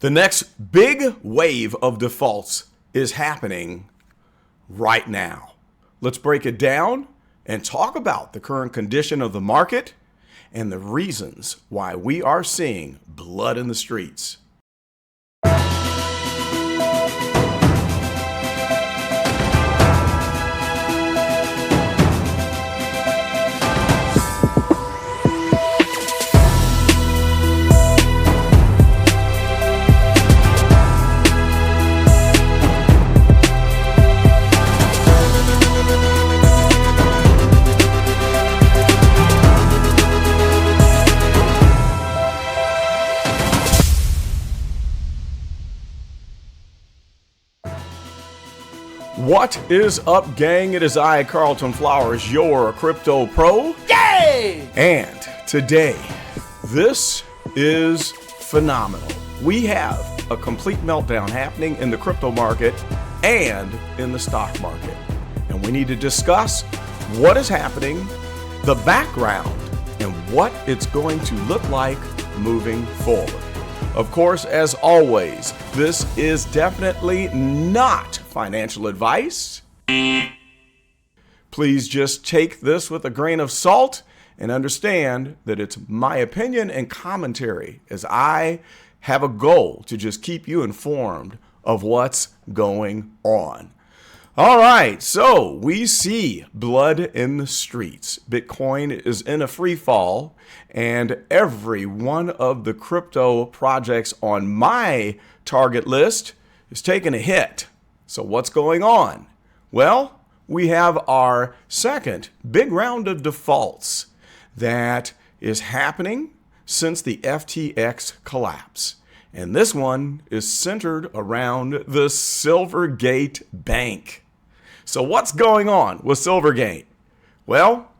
The next big wave of defaults is happening right now. Let's break it down and talk about the current condition of the market and the reasons why we are seeing blood in the streets. What is up, gang? It is I, Carlton Flowers, your crypto pro. Yay! And today, this is phenomenal. We have a complete meltdown happening in the crypto market and in the stock market. And we need to discuss what is happening, the background, and what it's going to look like moving forward. Of course, as always, this is definitely not financial advice. Please just take this with a grain of salt and understand that it's my opinion and commentary, as I have a goal to just keep you informed of what's going on. All right, so we see blood in the streets. Bitcoin is in a free fall, and every one of the crypto projects on my target list is taking a hit. So what's going on? Well, we have our second big round of defaults that is happening since the FTX collapse. And this one is centered around the Silvergate Bank. So what's going on with Silvergate? Well,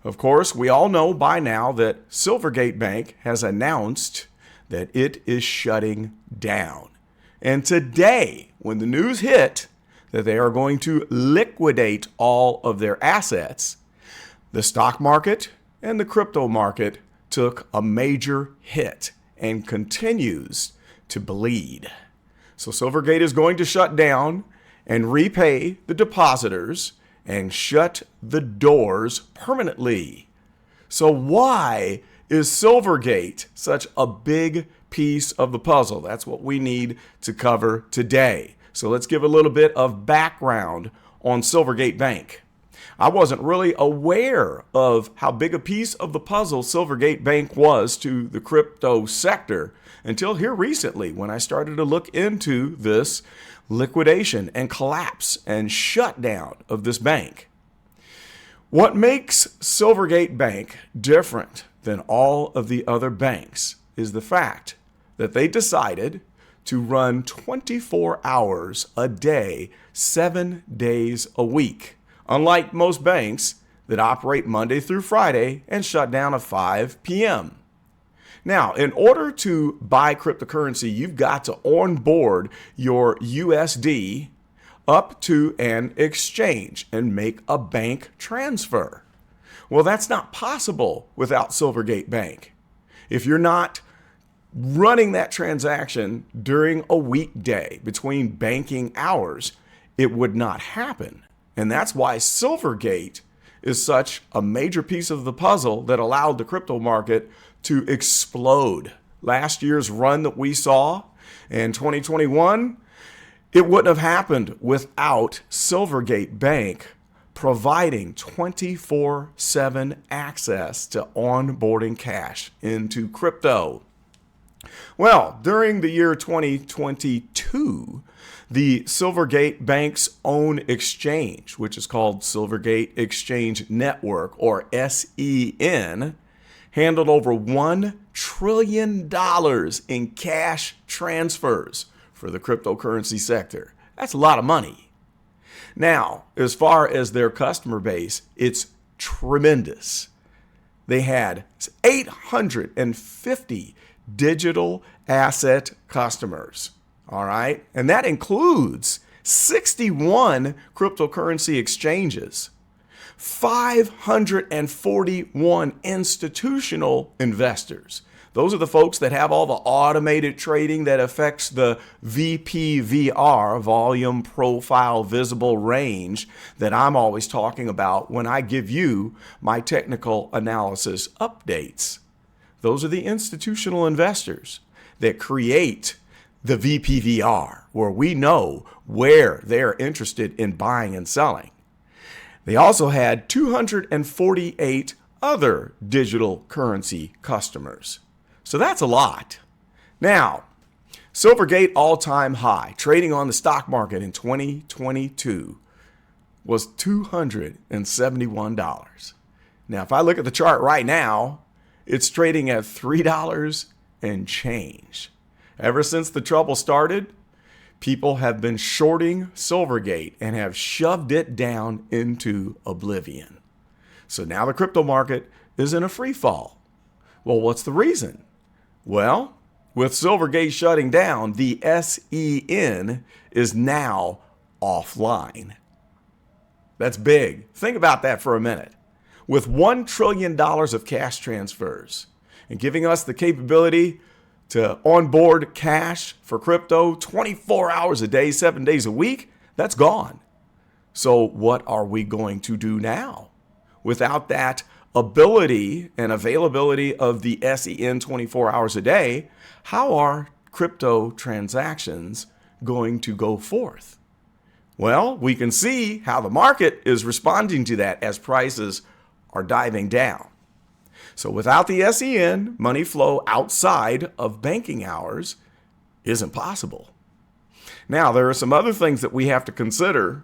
of course, we all know by now that Silvergate Bank has announced that it is shutting down. And today, when the news hit that they are going to liquidate all of their assets, the stock market and the crypto market took a major hit and continues to bleed. So Silvergate is going to shut down and repay the depositors and shut the doors permanently. So why is Silvergate such a big piece of the puzzle? That's what we need to cover today. So let's give a little bit of background on Silvergate Bank. I wasn't really aware of how big a piece of the puzzle Silvergate Bank was to the crypto sector until here recently, when I started to look into this liquidation and collapse and shutdown of this bank. What makes Silvergate Bank different than all of the other banks is the fact that they decided to run 24 hours a day, 7 days a week, unlike most banks that operate Monday through Friday and shut down at 5 p.m. Now, in order to buy cryptocurrency, you've got to onboard your USD up to an exchange and make a bank transfer. Well, that's not possible without Silvergate Bank. If you're not running that transaction during a weekday between banking hours, it would not happen. And that's why Silvergate is such a major piece of the puzzle that allowed the crypto market to explode. Last year's run that we saw in 2021, it wouldn't have happened without Silvergate Bank providing 24/7 access to onboarding cash into crypto. Well, during the year 2022, the Silvergate Bank's own exchange, which is called Silvergate Exchange Network, or SEN, handled over $1 trillion in cash transfers for the cryptocurrency sector. That's a lot of money. Now, as far as their customer base, it's tremendous. They had 850 digital asset customers. All right. And that includes 61 cryptocurrency exchanges, 541 institutional investors. Those are the folks that have all the automated trading that affects the VPVR, volume, profile, visible range, that I'm always talking about when I give you my technical analysis updates. Those are the institutional investors that create the VPVR, where we know where they're interested in buying and selling. They also had 248 other digital currency customers. So that's a lot. Now, Silvergate all-time high, trading on the stock market in 2022, was $271. Now, if I look at the chart right now, it's trading at $3 and change. Ever since the trouble started, people have been shorting Silvergate and have shoved it down into oblivion. So now the crypto market is in a free fall. Well, what's the reason? Well, with Silvergate shutting down, the SEN is now offline. That's big. Think about that for a minute. With $1 trillion of cash transfers and giving us the capability to onboard cash for crypto 24 hours a day, 7 days a week, that's gone. So what are we going to do now? Without that ability and availability of the SEN 24 hours a day, how are crypto transactions going to go forth? Well, we can see how the market is responding to that as prices are diving down. So without the SEN, money flow outside of banking hours isn't possible. Now, there are some other things that we have to consider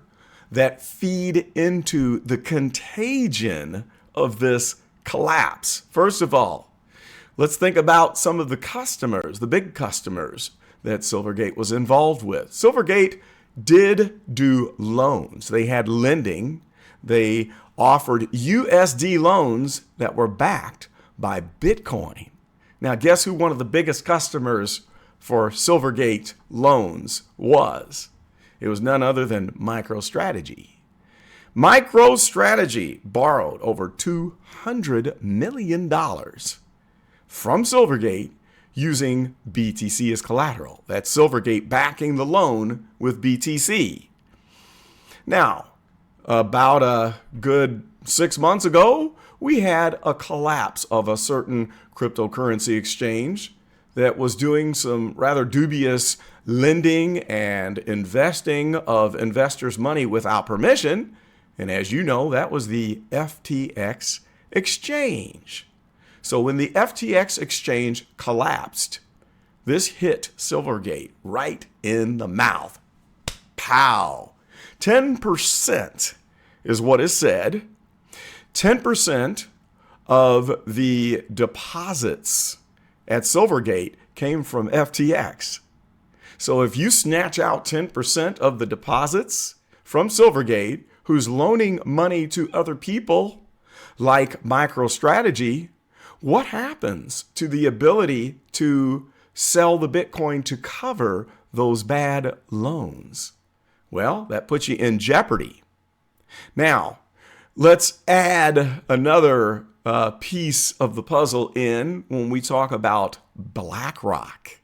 that feed into the contagion of this collapse. First of all, let's think about some of the customers, the big customers that Silvergate was involved with. Silvergate did do loans. They had lending. They offered USD loans that were backed by Bitcoin. Now, guess who one of the biggest customers for Silvergate loans was? It was none other than MicroStrategy. MicroStrategy borrowed over $200 million from Silvergate using BTC as collateral. That's Silvergate backing the loan with BTC. Now, about a good 6 months ago, we had a collapse of a certain cryptocurrency exchange that was doing some rather dubious lending and investing of investors' money without permission. And as you know, that was the FTX exchange. So when the FTX exchange collapsed, this hit Silvergate right in the mouth. Pow! 10% is what is said. 10% of the deposits at Silvergate came from FTX. So if you snatch out 10% of the deposits from Silvergate, who's loaning money to other people like MicroStrategy, what happens to the ability to sell the Bitcoin to cover those bad loans? Well, that puts you in jeopardy. Now, let's add another piece of the puzzle in when we talk about BlackRock.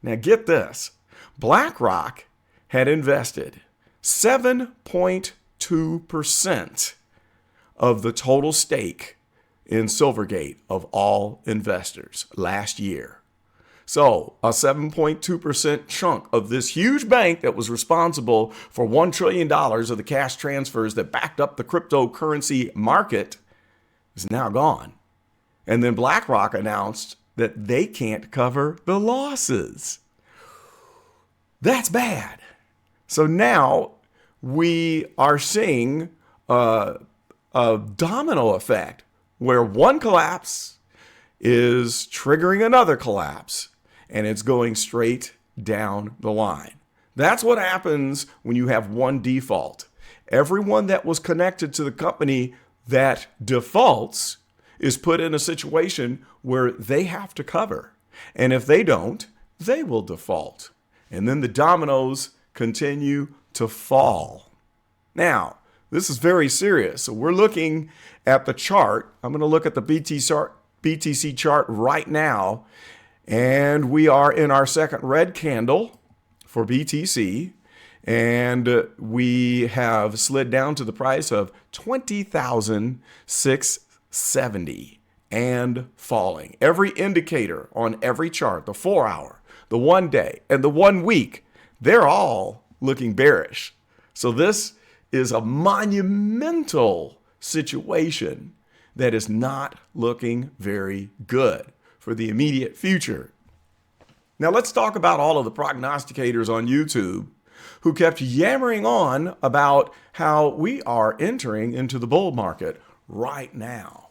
Now, get this. BlackRock had invested 7.2% of the total stake in Silvergate of all investors last year. So a 7.2% chunk of this huge bank that was responsible for $1 trillion of the cash transfers that backed up the cryptocurrency market is now gone. And then BlackRock announced that they can't cover the losses. That's bad. So now we are seeing a domino effect where one collapse is triggering another collapse, and it's going straight down the line. That's what happens when you have one default. Everyone that was connected to the company that defaults is put in a situation where they have to cover. And if they don't, they will default. And then the dominoes continue to fall. Now, this is very serious. So we're looking at the chart. I'm going to look at the BTC chart right now, and we are in our second red candle for BTC, and we have slid down to the price of 20,670 and falling. Every indicator on every chart, the 4-hour, the 1 day, and the 1 week, they're all looking bearish. So this is a monumental situation that is not looking very good for the immediate future. Now let's talk about all of the prognosticators on YouTube who kept yammering on about how we are entering into the bull market right now.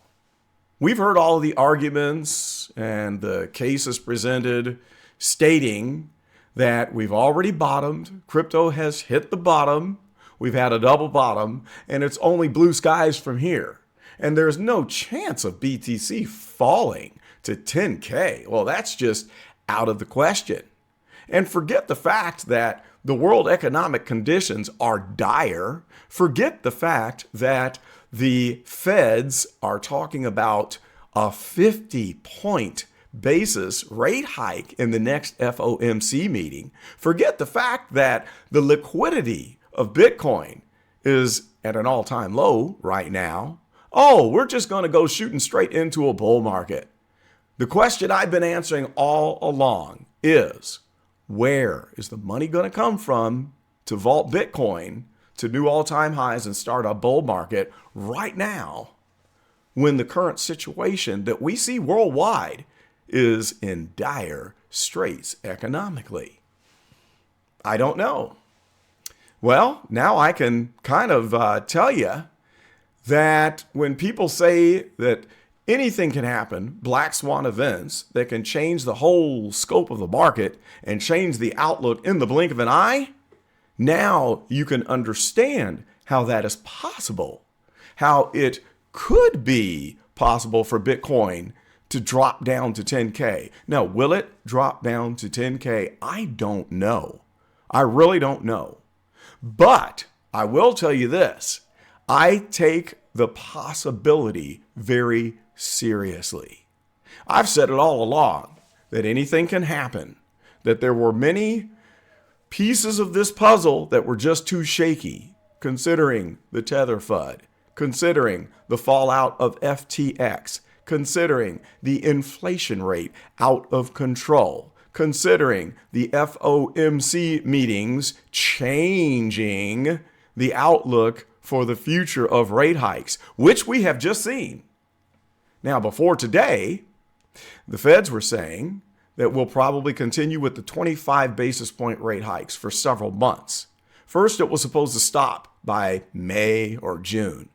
We've heard all of the arguments and the cases presented stating that we've already bottomed, crypto has hit the bottom, we've had a double bottom, and it's only blue skies from here. And there's no chance of BTC falling to 10K. Well, that's just out of the question. And forget the fact that the world economic conditions are dire. Forget the fact that the feds are talking about a 50-point basis rate hike in the next FOMC meeting. Forget the fact that the liquidity of Bitcoin is at an all-time low right now. Oh, we're just going to go shooting straight into a bull market. The question I've been answering all along is, where is the money going to come from to vault Bitcoin to new all-time highs and start a bull market right now when the current situation that we see worldwide is in dire straits economically? I don't know. Well, now I can kind of tell you that when people say that anything can happen, black swan events that can change the whole scope of the market and change the outlook in the blink of an eye, now you can understand how that is possible, how it could be possible for Bitcoin to drop down to 10K. Now, will it drop down to 10K? I don't know. I really don't know. But I will tell you this. I take the possibility very seriously. I've said it all along that anything can happen, that there were many pieces of this puzzle that were just too shaky, considering the Tether FUD, considering the fallout of FTX, considering the inflation rate out of control, considering the FOMC meetings changing the outlook for the future of rate hikes, which we have just seen. Now, before today, the feds were saying that we'll probably continue with the 25 basis point rate hikes for several months. First, it was supposed to stop by May or June.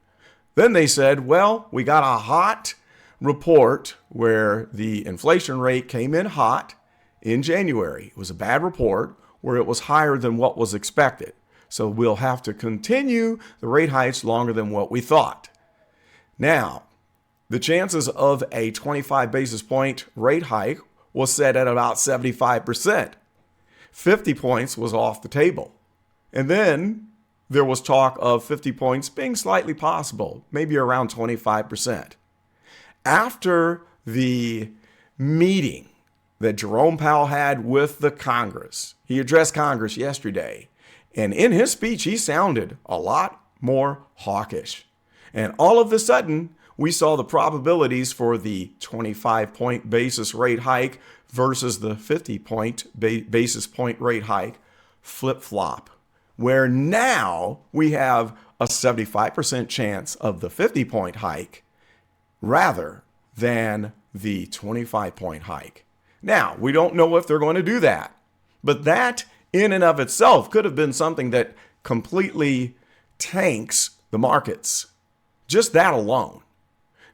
Then they said, well, we got a hot report where the inflation rate came in hot in January. It was a bad report where it was higher than what was expected. So we'll have to continue the rate hikes longer than what we thought. Now, the chances of a 25 basis point rate hike was set at about 75%. 50 points was off the table. And then there was talk of 50 points being slightly possible, maybe around 25%. After the meeting that Jerome Powell had with the Congress, he addressed Congress yesterday, and in his speech, he sounded a lot more hawkish. And all of a sudden, we saw the probabilities for the 25-point basis rate hike versus the 50-point basis point rate hike flip-flop, where now we have a 75% chance of the 50-point hike rather than the 25-point hike. Now, we don't know if they're going to do that, but that in and of itself could have been something that completely tanks the markets. Just that alone.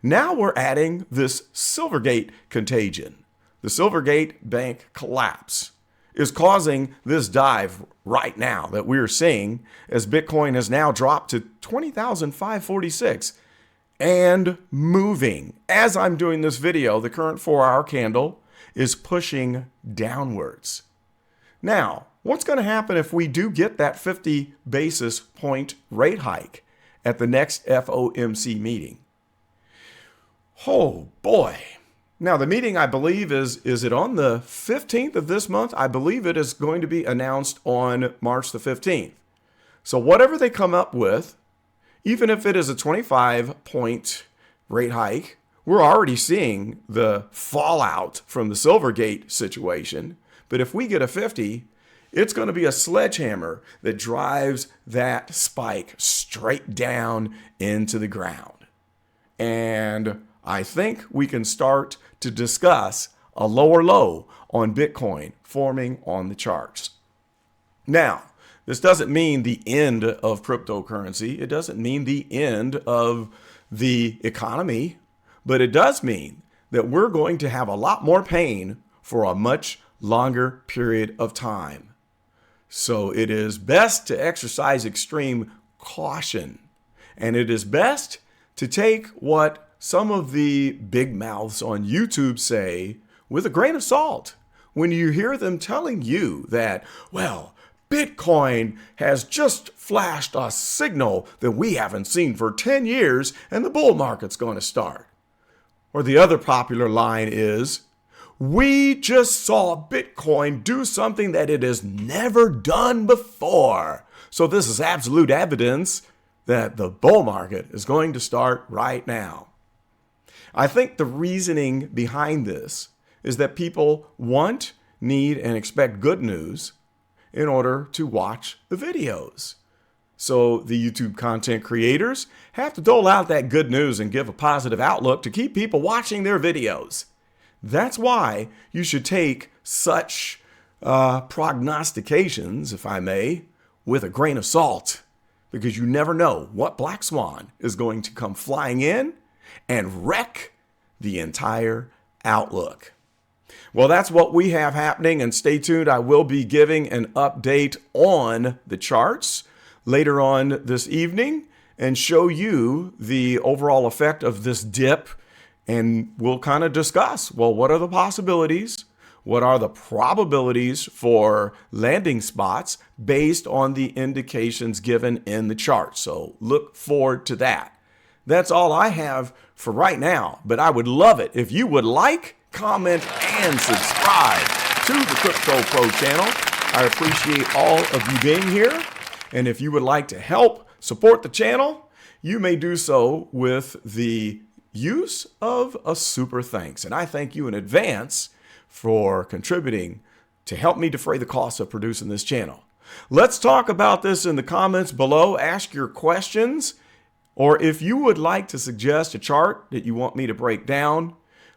Now we're adding this Silvergate contagion. The Silvergate Bank collapse is causing this dive right now that we're seeing as Bitcoin has now dropped to 20,546 and moving. As I'm doing this video, the current 4-hour candle is pushing downwards. Now, what's going to happen if we do get that 50 basis point rate hike at the next FOMC meeting? Oh boy, Now, the meeting, I believe, is it on the 15th of this month? I believe it is going to be announced on March the 15th. So whatever they come up with, even if it is a 25-point rate hike, we're already seeing the fallout from the Silvergate situation. But if we get a 50, it's going to be a sledgehammer that drives that spike straight down into the ground. And I think we can start to discuss a lower low on Bitcoin forming on the charts. Now, this doesn't mean the end of cryptocurrency. It doesn't mean the end of the economy, but it does mean that we're going to have a lot more pain for a much longer period of time. So it is best to exercise extreme caution, and it is best to take what some of the big mouths on YouTube say with a grain of salt when you hear them telling you that, well, Bitcoin has just flashed a signal that we haven't seen for 10 years and the bull market's going to start. Or the other popular line is, we just saw Bitcoin do something that it has never done before. So this is absolute evidence that the bull market is going to start right now. I think the reasoning behind this is that people want, need, and expect good news in order to watch the videos. So the YouTube content creators have to dole out that good news and give a positive outlook to keep people watching their videos. That's why you should take such prognostications, if I may, with a grain of salt, because you never know what black swan is going to come flying in and wreck the entire outlook. Well, that's what we have happening, and stay tuned. I will be giving an update on the charts later on this evening and show you the overall effect of this dip, and we'll kind of discuss, well, what are the possibilities? What are the probabilities for landing spots based on the indications given in the chart? So look forward to that. That's all I have for right now, but I would love it if you would like, comment, and subscribe to the CryptoPro channel. I appreciate all of you being here. And if you would like to help support the channel, you may do so with the use of a super thanks. And I thank you in advance for contributing to help me defray the cost of producing this channel. Let's talk about this in the comments below. Ask your questions, or if you would like to suggest a chart that you want me to break down,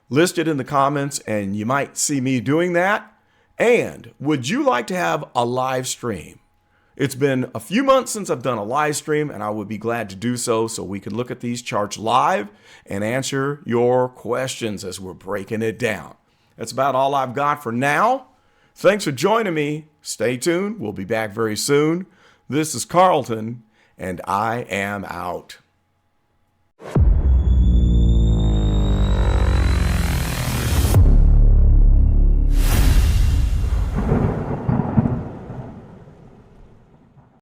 list it in the comments and you might see me doing that. And would you like to have a live stream? It's been a few months since I've done a live stream, and I would be glad to do so we can look at these charts live and answer your questions as we're breaking it down. That's about all I've got for now. Thanks for joining me. Stay tuned. We'll be back very soon. This is Carlton, and I am out.